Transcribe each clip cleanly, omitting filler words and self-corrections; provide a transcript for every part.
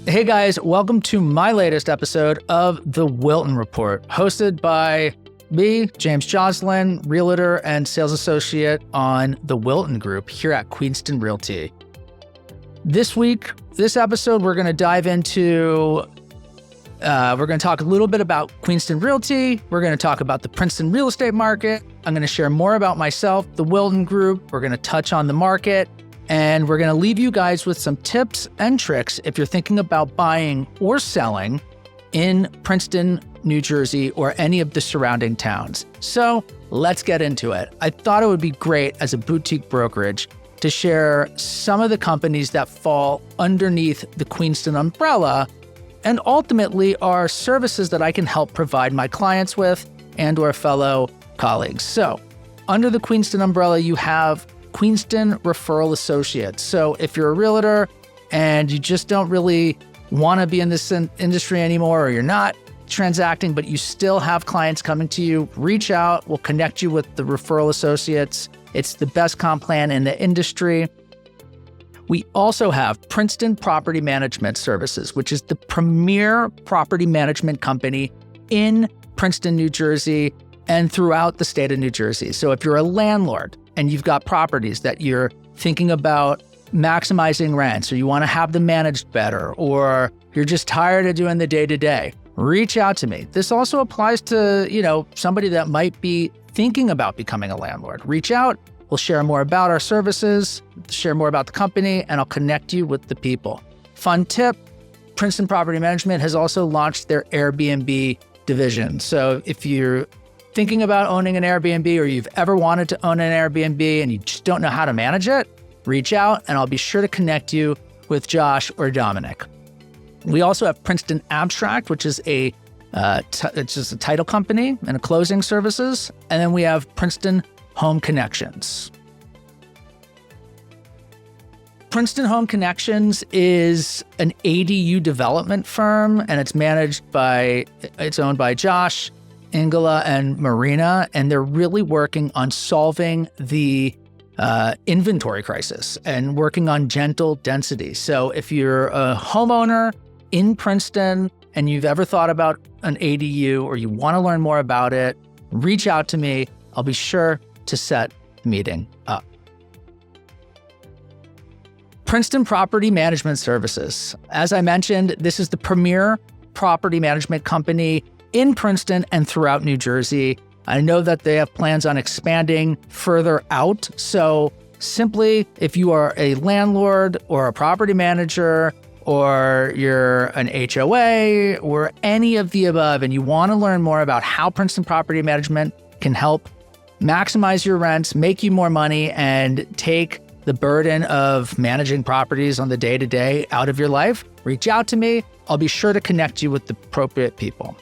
Hey guys, welcome to my latest episode of the Wilton Report, hosted by me, James Joslin, Realtor and Sales Associate on the Wilton Group here at Queenston Realty. This week, this episode, we're going to dive into, we're going to talk a little bit about Queenston Realty. We're going to talk about the Princeton real estate market. I'm going to share more about myself, the Wilton Group. We're going to touch on the market. And we're going to leave you guys with some tips and tricks if you're thinking about buying or selling in Princeton, New Jersey, or any of the surrounding towns. So let's get into it. I thought it would be great as a boutique brokerage to share some of the companies that fall underneath the Queenston umbrella and ultimately are services that I can help provide my clients with and or fellow colleagues. So under the Queenston umbrella, you have Queenston Referral Associates. So if you're a realtor and you just don't really want to be in this industry anymore, or you're not transacting, but you still have clients coming to you, reach out. We'll connect you with the Referral Associates. It's the best comp plan in the industry. We also have Princeton Property Management Services, which is the premier property management company in Princeton, New Jersey, and throughout the state of New Jersey. So if you're a landlord and you've got properties that you're thinking about maximizing rents, or you want to have them managed better, or you're just tired of doing the day-to-day, reach out to me. This also applies to, somebody that might be thinking about becoming a landlord. Reach out. We'll share more about our services, share more about the company, and I'll connect you with the people. Fun tip, Princeton Property Management has also launched their Airbnb division. So if you're thinking about owning an Airbnb, or you've ever wanted to own an Airbnb and you just don't know how to manage it, reach out and I'll be sure to connect you with Josh or Dominic. We also have Princeton Abstract, which is it's just a title company and a closing services. And then we have Princeton Home Connections. Princeton Home Connections is an ADU development firm, and it's owned by Josh, Ingela, and Marina, and they're really working on solving the inventory crisis and working on gentle density. So if you're a homeowner in Princeton and you've ever thought about an ADU or you want to learn more about it, reach out to me. I'll be sure to set the meeting up. Princeton Property Management Services. As I mentioned, this is the premier property management company in Princeton and throughout New Jersey. I know that they have plans on expanding further out. So simply, if you are a landlord or a property manager, or you're an HOA or any of the above, and you want to learn more about how Princeton Property Management can help maximize your rents, make you more money, and take the burden of managing properties on the day-to-day out of your life, reach out to me. I'll be sure to connect you with the appropriate people.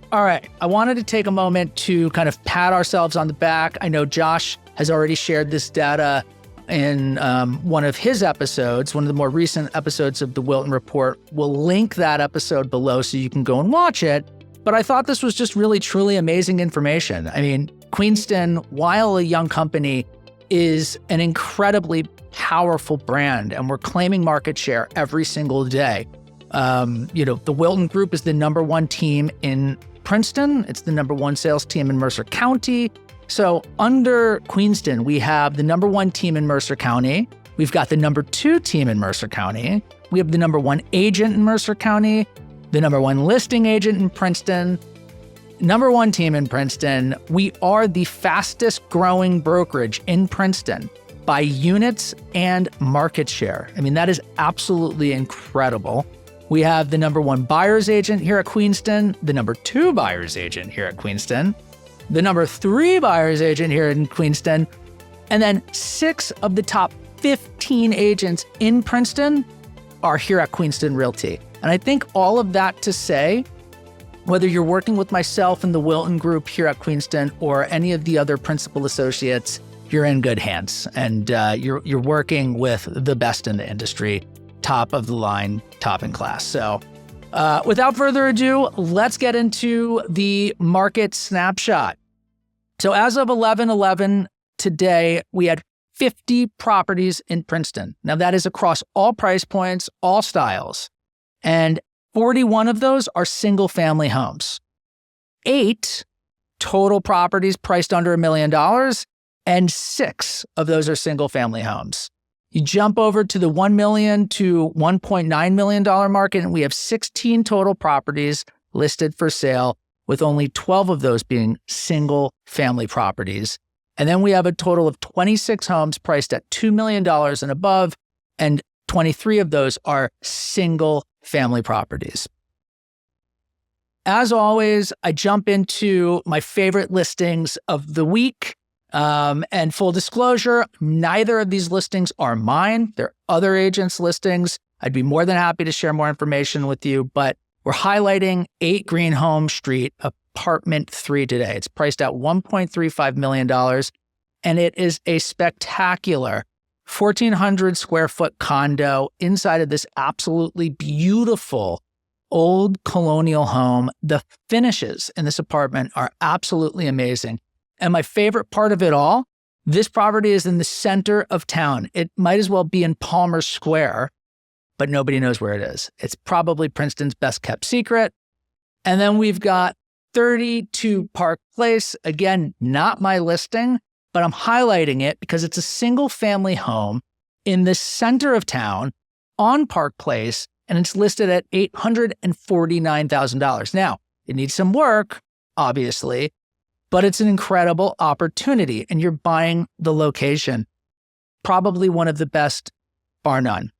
All right, I wanted to take a moment to kind of pat ourselves on the back. I know Josh has already shared this data in one of his episodes, one of the more recent episodes of the Wilton Report. We'll link that episode below so you can go and watch it. But I thought this was just really, truly amazing information. I mean, Queenston, while a young company, is an incredibly powerful brand, and we're claiming market share every single day. The Wilton Group is the number one team in Princeton. It's the number one sales team in Mercer County. So under Queenston, we have the number one team in Mercer County. We've got the number two team in Mercer County. We have the number one agent in Mercer County, the number one listing agent in Princeton, number one team in Princeton. We are the fastest growing brokerage in Princeton by units and market share. I mean, that is absolutely incredible. We have the number one buyer's agent here at Queenston, the number two buyer's agent here at Queenston, the number three buyer's agent here in Queenston, and then 6 of the top 15 agents in Princeton are here at Queenston Realty. And I think all of that to say, whether you're working with myself and the Wilton Group here at Queenston or any of the other principal associates, you're in good hands, and you're working with the best in the industry, top of the line, top in class. So without further ado, let's get into the market snapshot. So as of 11/11 today, we had 50 properties in Princeton. Now, that is across all price points, all styles. And 41 of those are single-family homes. 8 total properties priced under $1 million, and 6 of those are single-family homes. You jump over to the $1 million to $1.9 million market, and we have 16 total properties listed for sale, with only 12 of those being single-family properties. And then we have a total of 26 homes priced at $2 million and above, and 23 of those are single-family properties. As always, I jump into my favorite listings of the week. And full disclosure, neither of these listings are mine. They're other agents' listings. I'd be more than happy to share more information with you, but we're highlighting 8 Greenholme Street, apartment 3 today. It's priced at $1.35 million, and it is a spectacular 1,400 square foot condo inside of this absolutely beautiful old colonial home. The finishes in this apartment are absolutely amazing. And my favorite part of it all, this property is in the center of town. It might as well be in Palmer Square, but nobody knows where it is. It's probably Princeton's best kept secret. And then we've got 32 Park Place. Again, not my listing, but I'm highlighting it because it's a single family home in the center of town on Park Place, and it's listed at $849,000. Now, it needs some work, obviously, but it's an incredible opportunity, and you're buying the location. Probably one of the best, bar none.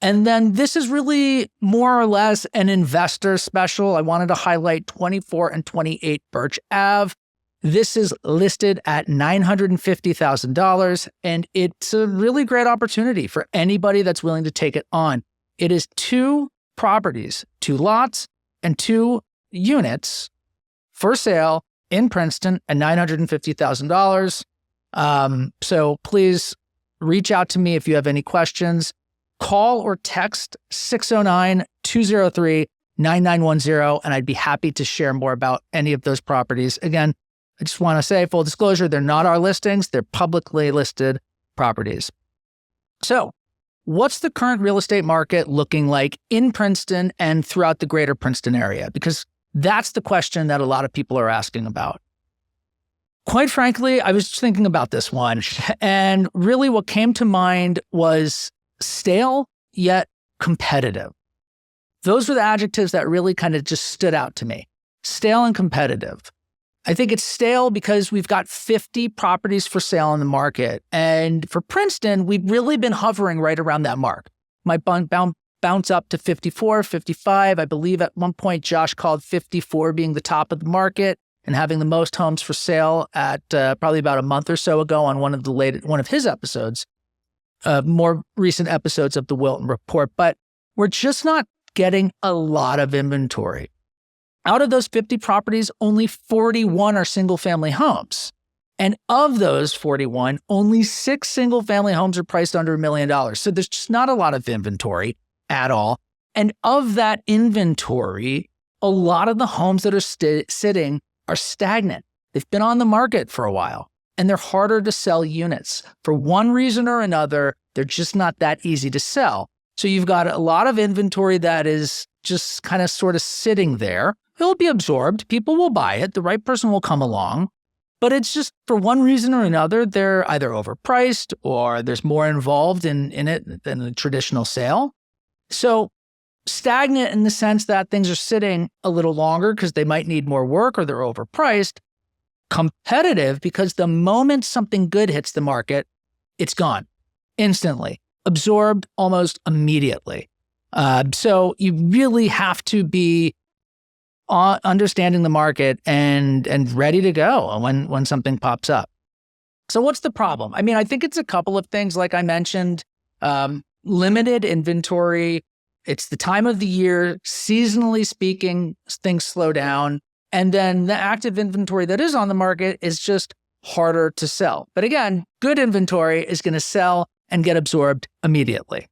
And then this is really more or less an investor special. I wanted to highlight 24 and 28 Birch Ave. This is listed at $950,000, and it's a really great opportunity for anybody that's willing to take it on. It is 2 properties, 2 lots, and 2 units for sale in Princeton at $950,000. So please reach out to me if you have any questions. Call or text 609-203-9910, and I'd be happy to share more about any of those properties. Again, I just want to say, full disclosure, they're not our listings. They're publicly listed properties. So what's the current real estate market looking like in Princeton and throughout the greater Princeton area? Because that's the question that a lot of people are asking about. Quite frankly, I was thinking about this one, and really what came to mind was stale yet competitive. Those were the adjectives that really kind of just stood out to me. Stale and competitive. I think it's stale because we've got 50 properties for sale on the market. And for Princeton, we've really been hovering right around that mark. Might bounce up to 54, 55. I believe at one point, Josh called 54 being the top of the market and having the most homes for sale at probably about a month or so ago on one of his episodes, more recent episodes of the Wilton Report. But we're just not getting a lot of inventory. Out of those 50 properties, only 41 are single-family homes. And of those 41, only 6 single-family homes are priced under $1 million. So there's just not a lot of inventory at all. And of that inventory, a lot of the homes that are sitting are stagnant. They've been on the market for a while, and they're harder to sell units. For one reason or another, they're just not that easy to sell. So you've got a lot of inventory that is just kind of sort of sitting there. It'll be absorbed. People will buy it. The right person will come along. But it's just for one reason or another, they're either overpriced or there's more involved in it than a traditional sale. So stagnant in the sense that things are sitting a little longer because they might need more work or they're overpriced. Competitive because the moment something good hits the market, it's gone instantly, absorbed almost immediately. So you really have to be understanding the market and ready to go when something pops up. So what's the problem? I mean, I think it's a couple of things, like I mentioned, limited inventory. It's the time of the year, seasonally speaking, things slow down. And then the active inventory that is on the market is just harder to sell. But again, good inventory is going to sell and get absorbed immediately.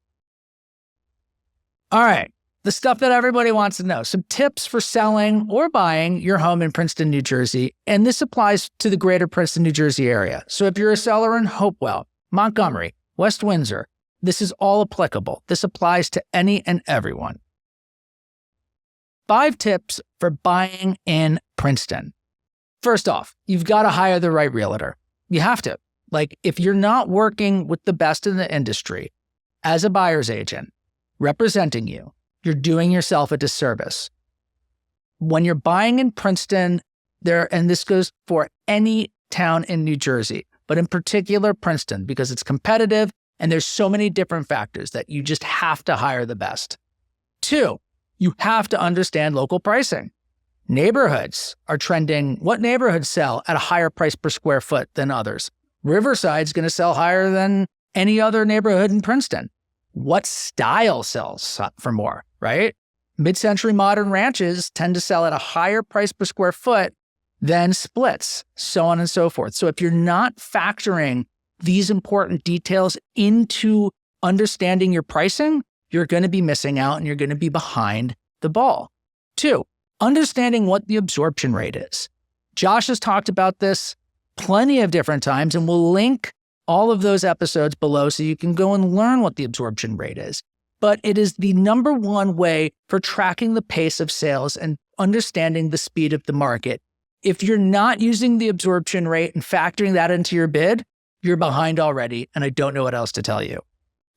All right. the stuff that everybody wants to know. Some tips for selling or buying your home in Princeton, New Jersey. And this applies to the greater Princeton, New Jersey area. So if you're a seller in Hopewell, Montgomery, West Windsor, this is all applicable. This applies to any and everyone. 5 tips for buying in Princeton. First off, you've got to hire the right realtor. You have to. Like, if you're not working with the best in the industry as a buyer's agent representing you, you're doing yourself a disservice. When you're buying in Princeton, and this goes for any town in New Jersey, but in particular Princeton, because it's competitive and there's so many different factors that you just have to hire the best. 2, you have to understand local pricing. Neighborhoods are trending. What neighborhoods sell at a higher price per square foot than others? Riverside's going to sell higher than any other neighborhood in Princeton. What style sells for more, right? Mid-century modern ranches tend to sell at a higher price per square foot than splits, so on and so forth. So if you're not factoring these important details into understanding your pricing, you're going to be missing out and you're going to be behind the ball. 2, understanding what the absorption rate is. Josh has talked about this plenty of different times, and we'll link all of those episodes below so you can go and learn what the absorption rate is. But it is the number one way for tracking the pace of sales and understanding the speed of the market. If you're not using the absorption rate and factoring that into your bid, you're behind already, and I don't know what else to tell you.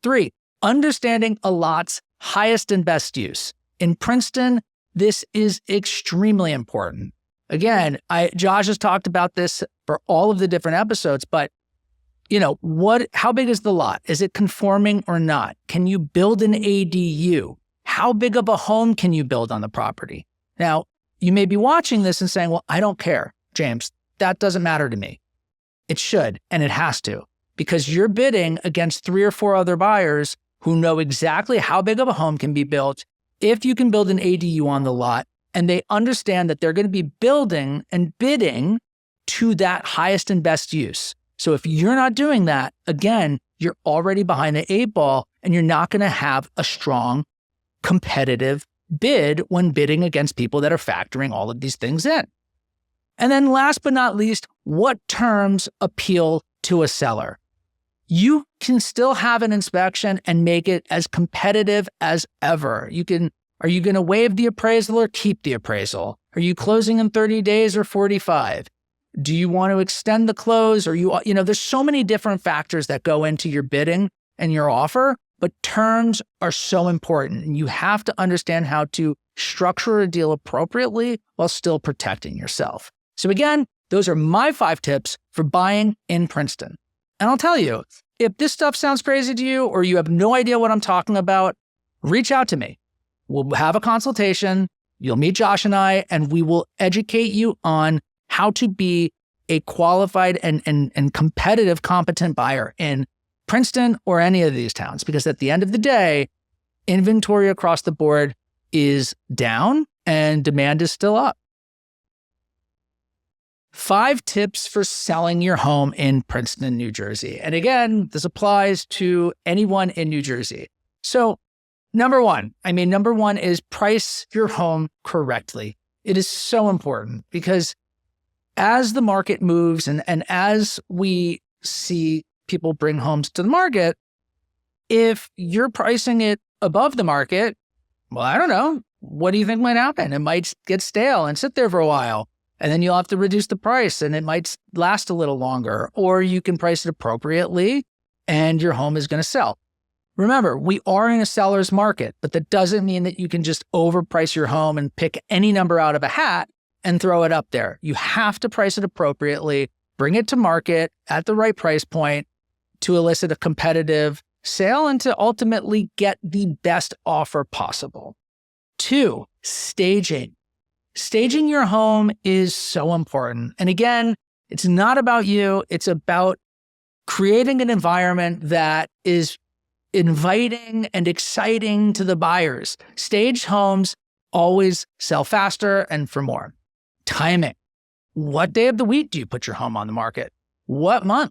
3, understanding a lot's highest and best use. In Princeton, this is extremely important. Again, Josh has talked about this for all of the different episodes, but how big is the lot? Is it conforming or not? Can you build an ADU? How big of a home can you build on the property? Now, you may be watching this and saying, well, I don't care, James. That doesn't matter to me. It should, and it has to, because you're bidding against 3 or 4 other buyers who know exactly how big of a home can be built if you can build an ADU on the lot, and they understand that they're going to be building and bidding to that highest and best use. So if you're not doing that, again, you're already behind the 8 ball, and you're not going to have a strong competitive bid when bidding against people that are factoring all of these things in. And then last but not least, what terms appeal to a seller? You can still have an inspection and make it as competitive as ever. Are you going to waive the appraisal or keep the appraisal? Are you closing in 30 days or 45? Do you want to extend the close? Or there's so many different factors that go into your bidding and your offer, but terms are so important. And you have to understand how to structure a deal appropriately while still protecting yourself. So again, those are my 5 tips for buying in Princeton. And I'll tell you, if this stuff sounds crazy to you or you have no idea what I'm talking about, reach out to me. We'll have a consultation. You'll meet Josh and I, and we will educate you on how to be a qualified and competitive, competent buyer in Princeton or any of these towns. Because at the end of the day, inventory across the board is down and demand is still up. 5 tips for selling your home in Princeton, New Jersey. And again, this applies to anyone in New Jersey. So number one is price your home correctly. It is so important because as the market moves and as we see people bring homes to the market, if you're pricing it above the market, well, I don't know. What do you think might happen? It might get stale and sit there for a while. And then you'll have to reduce the price and it might last a little longer. Or you can price it appropriately and your home is going to sell. Remember, we are in a seller's market, but that doesn't mean that you can just overprice your home and pick any number out of a hat and throw it up there. You have to price it appropriately, bring it to market at the right price point to elicit a competitive sale and to ultimately get the best offer possible. 2, staging. Staging your home is so important. And again, it's not about you. It's about creating an environment that is inviting and exciting to the buyers. Staged homes always sell faster and for more. Timing. What day of the week do you put your home on the market? What month?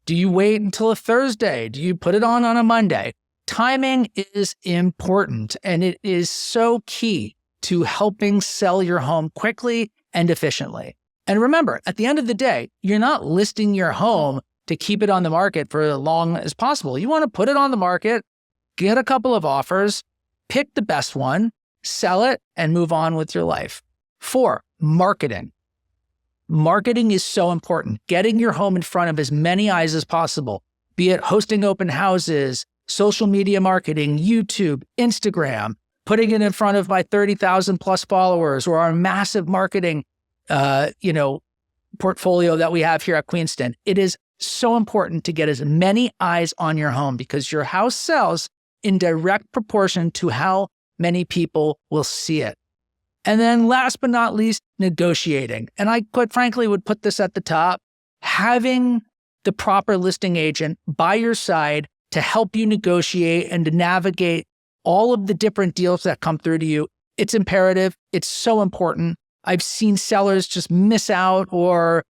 Do you wait until a Thursday? Do you put it on a Monday? timing is important, and it is so key to helping sell your home quickly and efficiently. And remember, at the end of the day, you're not listing your home to keep it on the market for as long as possible. You want to put it on the market, get a couple of offers, pick the best one, sell it, and move on with your life. 4, marketing. Marketing is so important. Getting your home in front of as many eyes as possible, be it hosting open houses, social media marketing, YouTube, Instagram, putting it in front of my 30,000 plus followers or our massive marketing portfolio that we have here at Queenston. It is so important to get as many eyes on your home because your house sells in direct proportion to how many people will see it. And then last but not least, negotiating. And I quite frankly would put this at the top. Having the proper listing agent by your side to help you negotiate and to navigate all of the different deals that come through to you. It's imperative. It's so important. I've seen sellers just miss out or,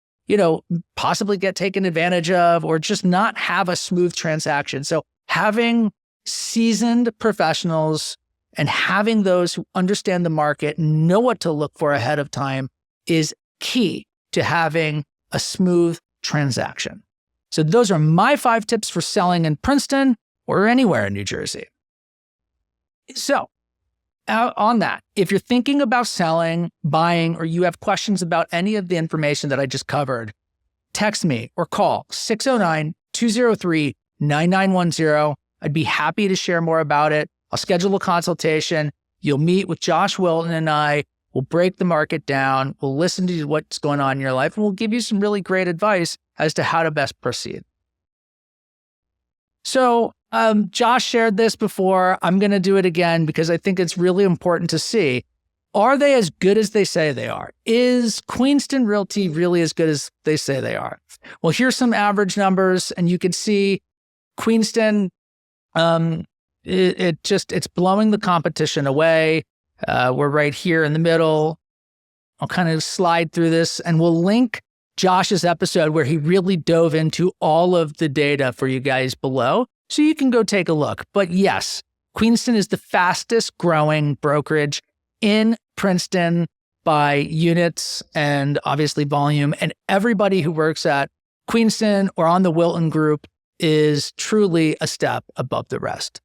possibly get taken advantage of or just not have a smooth transaction. So having seasoned professionals and having those who understand the market, know what to look for ahead of time is key to having a smooth transaction. So those are my 5 tips for selling in Princeton or anywhere in New Jersey. So on that, if you're thinking about selling, buying, or you have questions about any of the information that I just covered, text me or call 609-203-9910. I'd be happy to share more about it. I'll schedule a consultation. You'll meet with Josh Wilton and I. We'll break the market down. We'll listen to what's going on in your life, and we'll give you some really great advice as to how to best proceed. So Josh shared this before. I'm going to do it again because I think it's really important to see. Are they as good as they say they are? Is Queenston Realty really as good as they say they are? Well, here's some average numbers, and you can see Queenston, it's blowing the competition away. We're right here in the middle. I'll kind of slide through this, and we'll link Josh's episode where he really dove into all of the data for you guys below, so you can go take a look. But yes, Queenston is the fastest growing brokerage in Princeton by units and obviously volume. And everybody who works at Queenston or on the Wilton Group is truly a step above the rest.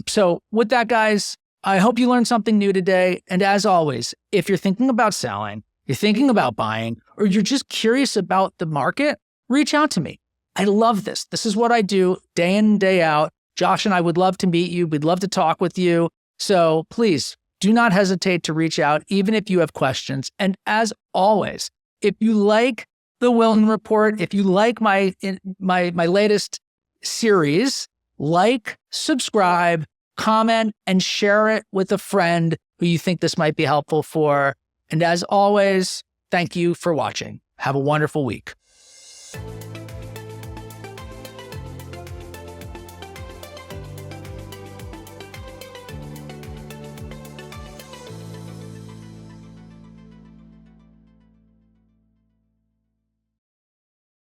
So with that, guys, I hope you learned something new today. And as always, if you're thinking about selling, you're thinking about buying, or you're just curious about the market, reach out to me. I love this. This is what I do day in and day out. Josh and I would love to meet you. We'd love to talk with you. So please do not hesitate to reach out, even if you have questions. And as always, if you like the Wilton Report, if you like my latest series, like, subscribe, comment, and share it with a friend who you think this might be helpful for. And as always, thank you for watching. Have a wonderful week.